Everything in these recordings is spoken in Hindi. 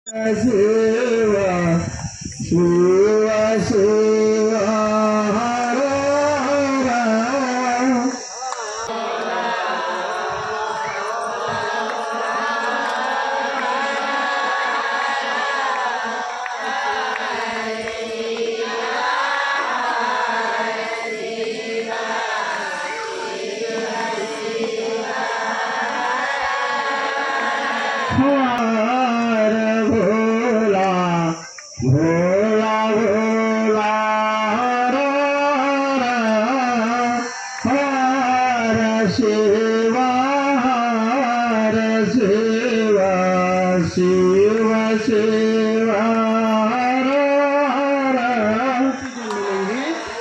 शिवा शिवा शिवा हरे राम। भोला भोला भोला हर शिवा शिवा शिवा शिवा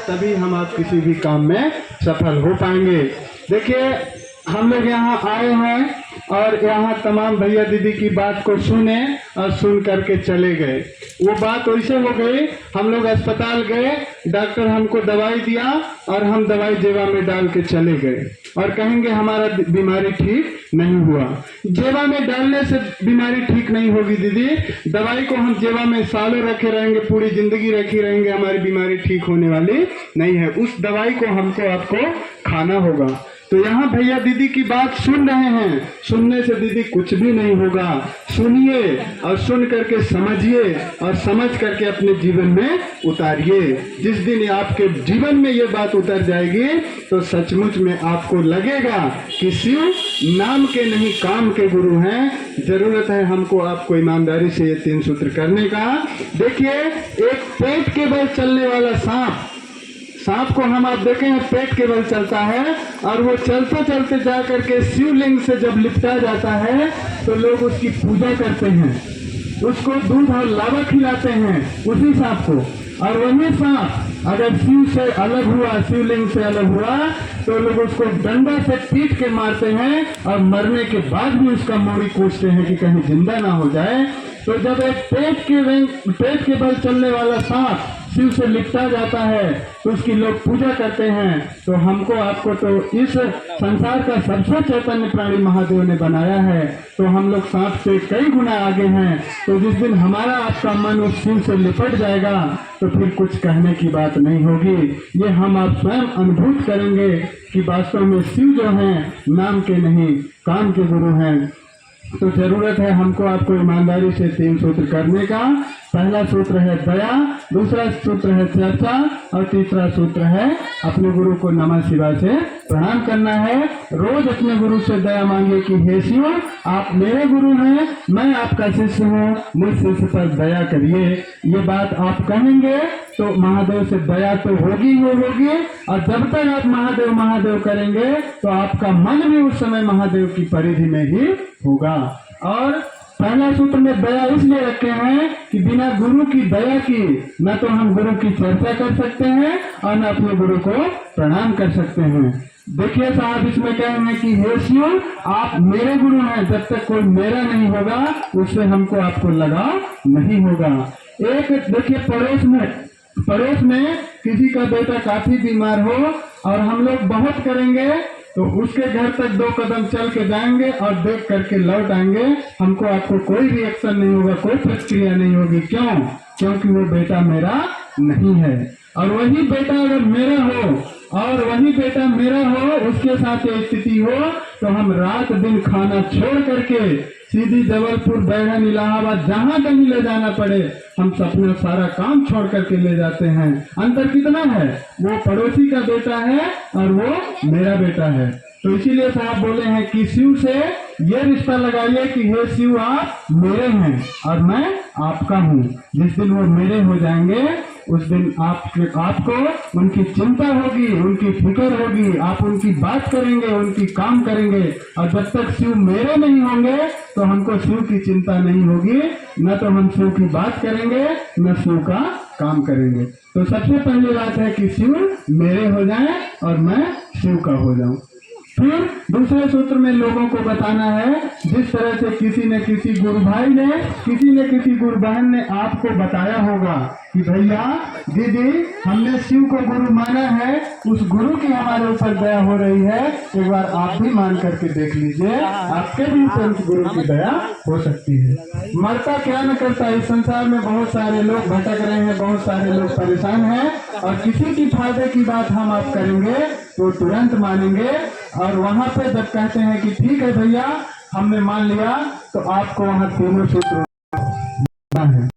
तभी हम आप किसी भी काम में सफल हो पाएंगे। देखिए, हम लोग यहाँ आए हैं और यहाँ तमाम भैया दीदी की बात को सुने और सुन करके चले गए। वो बात वैसे हो गई, हम लोग अस्पताल गए, डॉक्टर हमको दवाई दिया और हम दवाई जेवा में डाल के चले गए और कहेंगे हमारा बीमारी ठीक नहीं हुआ। जेवा में डालने से बीमारी ठीक नहीं होगी दीदी। दवाई को हम जेवा में सालों रखे रहेंगे, पूरी जिंदगी रखी रहेंगे, हमारी बीमारी ठीक होने वाली नहीं है। उस दवाई को हमको आपको खाना होगा। तो यहाँ भैया दीदी की बात सुन रहे हैं, सुनने से दीदी कुछ भी नहीं होगा। सुनिए और सुन करके समझिए और समझ करके अपने जीवन में उतारिए। जिस दिन ये आपके जीवन में ये बात उतर जाएगी तो सचमुच में आपको लगेगा कि शिव नाम के नहीं काम के गुरु हैं। जरूरत है हमको आपको ईमानदारी से ये 3 सूत्र करने का। देखिए, एक पेट के बल चलने वाला सांप को हम आप देखे हैं पेट के बल चलता है और वो चलते चलते जा करके शिवलिंग से जब लिपटा जाता है तो लोग उसकी पूजा करते हैं, उसको दूध और लावा खिलाते हैं उसी सांप को। और वही सांप अगर शिव से अलग हुआ, शिवलिंग से अलग हुआ, तो लोग उसको डंडा से पीट के मारते हैं और मरने के बाद भी उसका मोड़ी कोसते हैं कि कहीं जिंदा ना हो जाए। तो जब एक पेट के बल चलने वाला सांप शिव से लिपटा जाता है तो उसकी लोग पूजा करते हैं। तो हमको आपको तो इस संसार का सबसे चैतन्य प्राणी महादेव ने बनाया है, तो हम लोग सांप से कई गुना आगे हैं। तो जिस दिन हमारा आपका मन उस शिव से लिपट जाएगा तो फिर कुछ कहने की बात नहीं होगी। ये हम आप स्वयं अनुभूत करेंगे कि वास्तव में शिव जो हैं नाम के नहीं काम के गुरु हैं। तो जरूरत है हमको आपको ईमानदारी से 3 सूत्र करने का। पहला सूत्र है दया, दूसरा सूत्र है चर्चा और तीसरा सूत्र है अपने गुरु को नमः शिवाय से प्रणाम करना है। रोज अपने गुरु से दया मांगे कि हे शिव, आप मेरे गुरु हैं, मैं आपका शिष्य हूँ, मुझ शिष्य पर दया करिए। ये बात आप कहेंगे तो महादेव से दया तो होगी ही होगी। और जब तक आप महादेव महादेव करेंगे तो आपका मन भी उस समय महादेव की परिधि में ही होगा। और पहला सूत्र में दया इसलिए रखे हैं कि बिना गुरु की दया की न तो हम गुरु की चर्चा कर सकते हैं और न अपने गुरु को प्रणाम कर सकते हैं। देखिए साहब, इसमें कह रहे हैं कि हे शिव, आप मेरे गुरु हैं, जब तक कोई मेरा नहीं होगा उससे हमको आपको लगा नहीं होगा। एक देखिए, पड़ोस में किसी का बेटा काफी बीमार हो और हम लोग बहुत करेंगे तो उसके घर तक 2 कदम चल के जाएंगे और देख करके लौट आएंगे, हमको आपको कोई रिएक्शन नहीं होगा, कोई प्रतिक्रिया नहीं होगी। क्यों? क्योंकि वो बेटा मेरा नहीं है। और वही बेटा अगर मेरा हो और वही बेटा मेरा हो, उसके साथ ये स्थिति हो, तो हम रात दिन खाना छोड़ करके सीधी जबलपुर, बैरन, इलाहाबाद, जहाँ कहीं ले जाना पड़े हम अपना सारा काम छोड़ करके ले जाते हैं। अंतर कितना है? वो पड़ोसी का बेटा है और वो मेरा बेटा है। तो इसीलिए साहब बोले हैं कि शिव से ये रिश्ता लगाइए कि हे शिव, आप मेरे हैं और मैं आपका हूँ। जिस दिन वो मेरे हो जाएंगे उस दिन आपको उनकी चिंता होगी, उनकी फिक्र होगी, आप उनकी बात करेंगे, उनकी काम करेंगे। और जब तक शिव मेरे नहीं होंगे तो हमको शिव की चिंता नहीं होगी, न तो हम शिव की बात करेंगे न शिव का काम करेंगे। तो सबसे पहली बात है कि शिव मेरे हो जाएं और मैं शिव का हो जाऊं। फिर दूसरे सूत्र में लोगों को बताना है, जिस तरह से किसी न किसी गुरु भाई ने, किसी न किसी गुरु बहन ने आपको बताया होगा कि भैया दीदी हमने शिव को गुरु माना है, उस गुरु की हमारे ऊपर दया हो रही है, एक बार आप भी मान करके देख लीजिए, आपके भी ऊपर उस गुरु की दया हो सकती है। मरता क्या न करता, इस संसार में बहुत सारे लोग भटक रहे हैं, बहुत सारे लोग परेशान हैं, और किसी की फायदे की बात हम आप करेंगे तो तुरंत मानेंगे, और वहां पे जब कहते हैं कि ठीक है भैया हमने मान लिया, तो आपको वहां तीनों सूत्र है।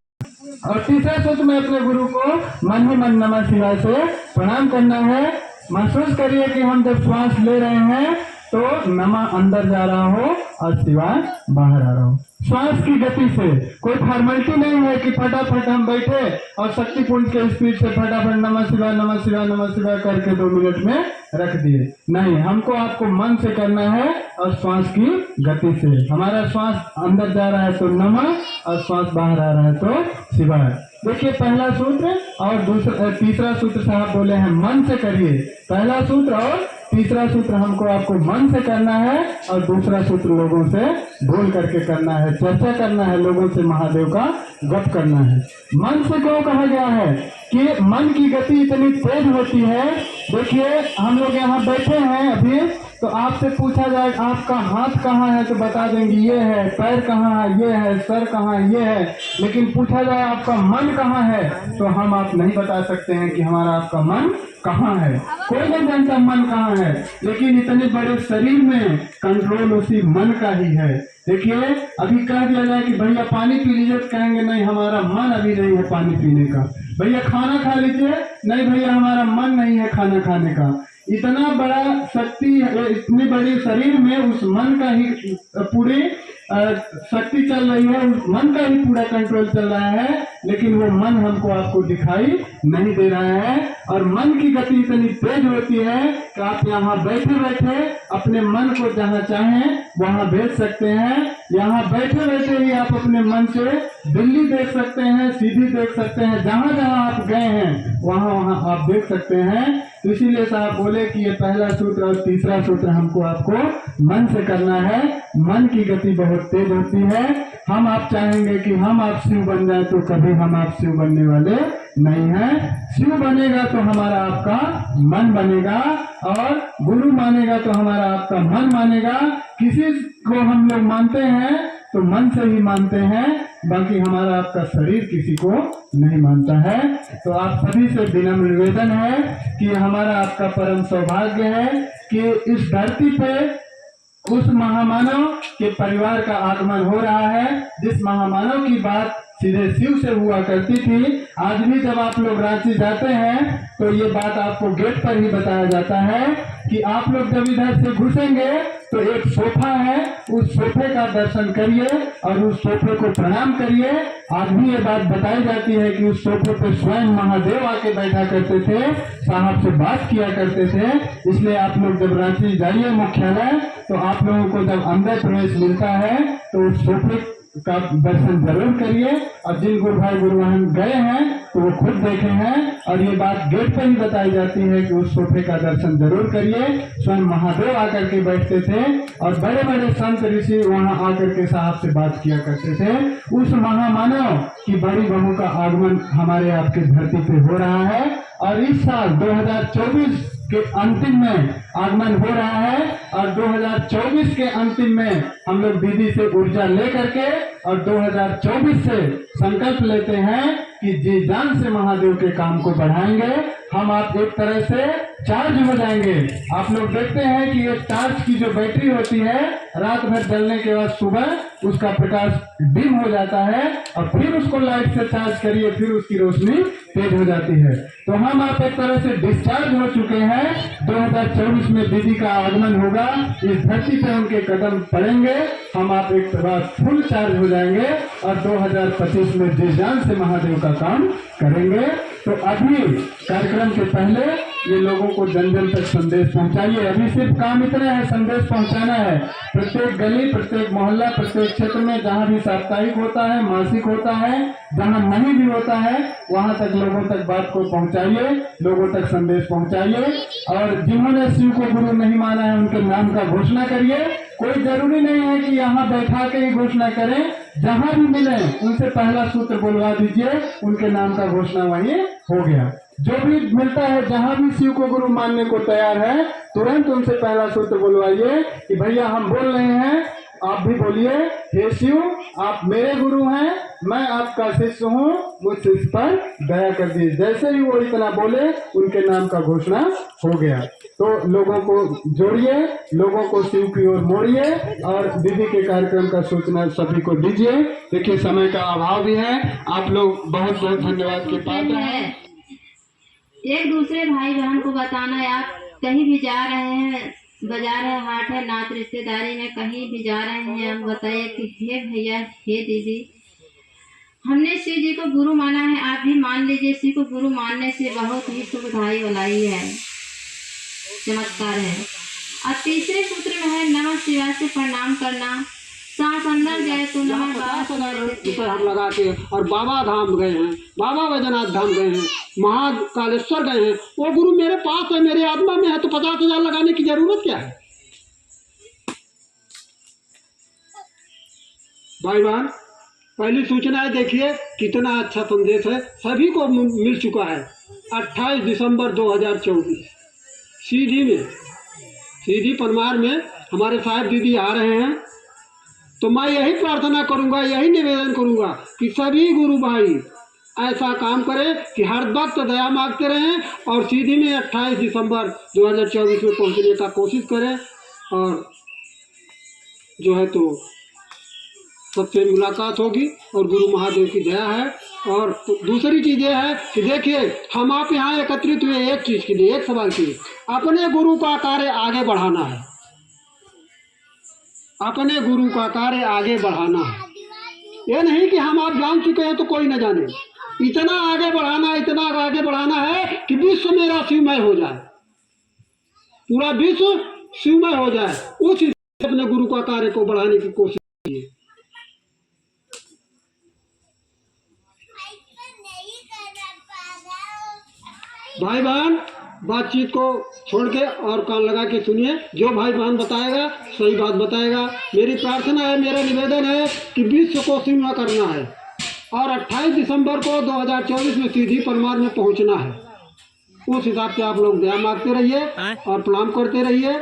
और तीसरे सूत्र में अपने गुरु को मन ही मन नमः शिवाय से प्रणाम करना है। महसूस करिए कि हम जब श्वास ले रहे हैं तो नमः अंदर जा रहा हो और शिवाय बाहर आ रहा हो, श्वास की गति से। कोई फॉर्मेलिटी नहीं है कि फटाफट हम बैठे और शक्ति पुंज के स्पीड से फटाफट नमः शिवाय नमः शिवाय नमः शिवाय करके 2 मिनट में रख दिए। नहीं, हमको आपको मन से करना है और श्वास की गति से। हमारा श्वास अंदर जा रहा है तो नमः, और श्वास बाहर आ रहा है तो शिवाय। देखिए पहला सूत्र और तीसरा सूत्र साहब बोले हैं मन से करिए। पहला सूत्र और तीसरा सूत्र हमको आपको मन से करना है, और दूसरा सूत्र लोगों से बोल करके करना है, चर्चा करना है, लोगों से महादेव का गप करना है। मन से क्यों कहा गया है कि मन की गति इतनी तेज होती है। देखिए हम लोग यहाँ बैठे हैं अभी, तो आपसे पूछा जाए आपका हाथ कहाँ है तो बता देंगे ये है, पैर कहाँ है ये है, सर कहाँ है ये है, लेकिन पूछा जाए आपका मन कहाँ है तो हम आप नहीं बता सकते हैं कि हमारा आपका मन कहाँ है। कोई नहीं जानता मन कहाँ है, लेकिन इतने बड़े शरीर में कंट्रोल उसी मन का ही है। देखिए अभी कह दिया जाए कि भैया पानी पी लीजिए, तो कहेंगे नहीं हमारा मन अभी नहीं है पानी पीने का। भैया खाना खा लीजिए, नहीं भैया हमारा मन नहीं है खाना खाने का। इतना बड़ा शक्ति, इतनी बड़ी शरीर में उस मन का ही पूरी शक्ति चल रही है, उस मन का ही पूरा कंट्रोल चल रहा है, लेकिन वो मन हमको आपको दिखाई नहीं दे रहा है। और मन की गति इतनी तेज होती है कि आप यहाँ बैठे बैठे अपने मन को जहाँ चाहें वहाँ भेज सकते हैं। यहाँ बैठे बैठे ही आप अपने मन से दिल्ली देख सकते हैं, सीधी देख सकते हैं, जहाँ जहाँ आप गए हैं वहाँ वहाँ आप देख सकते हैं। तो इसीलिए साहब बोले कि ये पहला सूत्र और तीसरा सूत्र हमको आपको मन से करना है। मन की गति बहुत तेज होती है। हम आप चाहेंगे कि हम आप शिव बन जाए तो कभी हम आप शिव बनने वाले नहीं है। शिव बनेगा तो हमारा आपका मन बनेगा, और गुरु मानेगा तो हमारा आपका मन मानेगा। किसी को हम लोग मानते हैं तो मन से ही मानते हैं, बाकी हमारा आपका शरीर किसी को नहीं मानता है। तो आप सभी से विनम्र निवेदन है कि हमारा आपका परम सौभाग्य है कि इस धरती पे उस महामानव के परिवार का आगमन हो रहा है, जिस महामानव की बात सीधे शिव से हुआ करती थी। आज भी जब आप लोग रांची जाते हैं तो ये बात आपको गेट पर ही बताया जाता है कि आप लोग जब इधर से घुसेंगे तो एक सोफा है, उस सोफे का दर्शन करिए और उस सोफे को प्रणाम करिए। आज भी ये बात बताई जाती है कि उस सोफे पे स्वयं महादेव आके बैठा करते थे, साहब से बात किया करते थे। इसलिए आप लोग जब रांची जाइए मुख्यालय तो आप लोगों को जब अंदर प्रवेश मिलता है तो उस सोफे का दर्शन जरूर करिए। और जिन गुरु भाई गुरुवाहन गए हैं तो वो खुद देखे हैं, और ये बात गेट पर ही बताई जाती है कि उस सोफे का दर्शन जरूर करिए। स्वयं महादेव आकर के बैठते थे और बड़े बड़े संत ऋषि वहां आकर के साहब से बात किया करते थे। उस महामानव की बड़ी बहू का आगमन हमारे आपके धरती पे हो रहा है, और इस साल 2024 के अंतिम में आगमन हो रहा है। और 2024 के अंतिम में हम लोग दीदी से ऊर्जा लेकर के और 2024 से संकल्प लेते हैं कि जी जान से महादेव के काम को बढ़ाएंगे। हम आप एक तरह से चार्ज हो जाएंगे। आप लोग देखते हैं कि ये टार्च की जो बैटरी होती है, रात भर जलने के बाद सुबह उसका प्रकाश डिम हो जाता है, और फिर उसको लाइट से चार्ज करिए, फिर उसकी रोशनी तेज हो जाती है। तो हम आप एक तरह से डिस्चार्ज हो चुके हैं। 2024 में दीदी का आगमन होगा, इस धरती पे उनके कदम पड़ेंगे, हम आप एक बार फुल चार्ज हो जाएंगे और 2025 में जी जान से महादेव का काम करेंगे। तो अभी कार्यक्रम के पहले ये लोगों को जन जन तक संदेश पहुंचाइए। अभी सिर्फ काम इतना है, संदेश पहुंचाना है। प्रत्येक गली, प्रत्येक मोहल्ला, प्रत्येक क्षेत्र में जहाँ भी साप्ताहिक होता है, मासिक होता है, जहाँ नहीं भी होता है, वहां तक लोगों तक बात को पहुंचाइए, लोगों तक संदेश पहुंचाइए। और जिन्होंने शिव को गुरु नहीं माना है उनके नाम का घोषणा करिए कोई जरूरी नहीं है कि यहाँ बैठा के ही घोषणा करें, जहां भी मिले उनसे पहला सूत्र बोलवा दीजिए, उनके नाम का घोषणा वहीं हो गया। जो भी मिलता है, जहां भी शिव को गुरु मानने को तैयार है, तुरंत उनसे पहला सूत्र बोलवाइए कि भैया हम बोल रहे हैं, आप भी बोलिए, हे शिव आप मेरे गुरु हैं, मैं आपका शिष्य हूँ, मुझ शिष्य पर दया कर दीजिए। जैसे ही वो इतना बोले, उनके नाम का घोषणा हो गया। तो लोगों को जोड़िए, लोगों को शिव की ओर मोड़िए और दीदी के कार्यक्रम का सूचना सभी को दीजिए। देखिए समय का अभाव भी है, आप लोग बहुत बहुत धन्यवाद के पात्र हैं। एक दूसरे भाई बहन को बताना है, आप कहीं भी जा रहे हैं, बाजार है, हाट है, नात रिश्तेदारी में कहीं भी जा रहे हैं, आप बताइए कि हे भैया हे दीदी हमने शिव जी को गुरु माना है, आप भी मान लीजिए। शिव को गुरु मानने से बहुत ही सुखदायी वालाई है, चमत्कार है। और तीसरे सूत्र में है नमः शिवाय से प्रणाम करना, सांस अंदर जाए तो नमः 50,000 रुपये हम लगा के और बाबा धाम गए हैं, बाबा बैजनाथ धाम गए हैं, महाकालेश्वर गए हैं। वो गुरु मेरे पास है, मेरे आत्मा में है, तो 50,000 लगाने की जरूरत क्या है? भाई बहन, पहली सूचना है, देखिए कितना अच्छा संदेश है, सभी को मिल चुका है। 28 दिसंबर 2024 सीधी में, सीधी परमार में हमारे साहब दीदी आ रहे हैं। तो मैं यही प्रार्थना करूंगा, यही निवेदन करूंगा कि सभी गुरु भाई ऐसा काम करें कि हर वक्त दया मांगते रहें और सीधी में 28 दिसंबर 2024 में पहुंचने का कोशिश करें। और जो है तो सबसे मुलाकात होगी और गुरु महादेव की दया है। और दूसरी चीज़ ये है कि देखिए हम आप यहाँ एकत्रित हुए एक चीज़ के लिए, एक सवाल के लिए, अपने गुरु का कार्य आगे बढ़ाना है, अपने गुरु का कार्य आगे बढ़ाना है। ये नहीं कि हम आप जान चुके हैं तो कोई न जाने, इतना आगे बढ़ाना, इतना आगे बढ़ाना है कि विश्व मेरा शिवमय हो जाए, पूरा विश्व शिवमय हो जाए। उस हिसाब से अपने गुरु का कार्य को बढ़ाने की कोशिश कीजिए। भाई बहन बातचीत को छोड़ के और कान लगा के सुनिए, जो भाई बहन बताएगा सही बात बताएगा। मेरी प्रार्थना है, मेरा निवेदन है कि विश्व को शिवमय करना है और 28 दिसंबर को 2024 में सीधी परमार में पहुंचना है। उस हिसाब से आप लोग दया मांगते रहिए और प्रणाम करते रहिए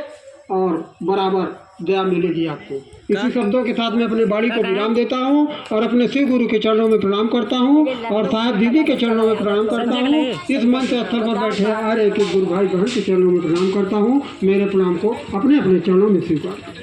और बराबर दया मिलेगी आपको। इसी शब्दों के साथ मैं अपनी वाणी को विराम देता हूँ और अपने शिव गुरु के चरणों में प्रणाम करता हूँ और साहब दीदी के चरणों में प्रणाम करता हूँ। इस मंच स्थल पर बैठे हर एक गुरु भाई बहन के चरणों में प्रणाम करता हूँ। मेरे प्रणाम को अपने अपने चरणों में स्वीकार।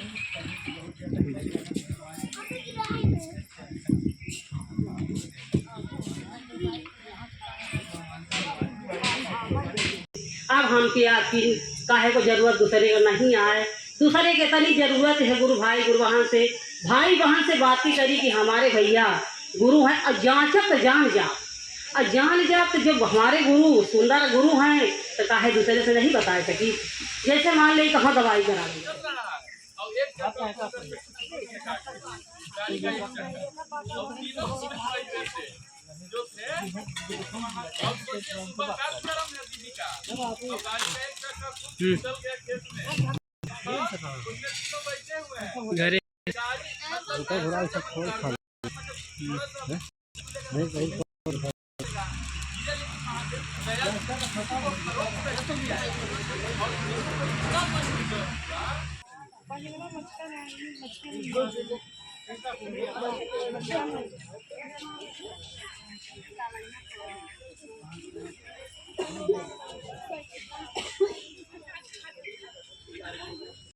अब हम की आपकी काहे को जरूरत दूसरे को नहीं आए, दूसरे के तनी जरूरत है गुरु भाई गुरु बहन से, भाई बहन से बात ही करी कि हमारे भैया गुरु हैं और जांचक जान जा और जान जा। तो जब हमारे गुरु सुंदर गुरु हैं तो काहे दूसरे से नहीं बता सकी। जैसे मान ले कहाँ दवाई करा ली, घरे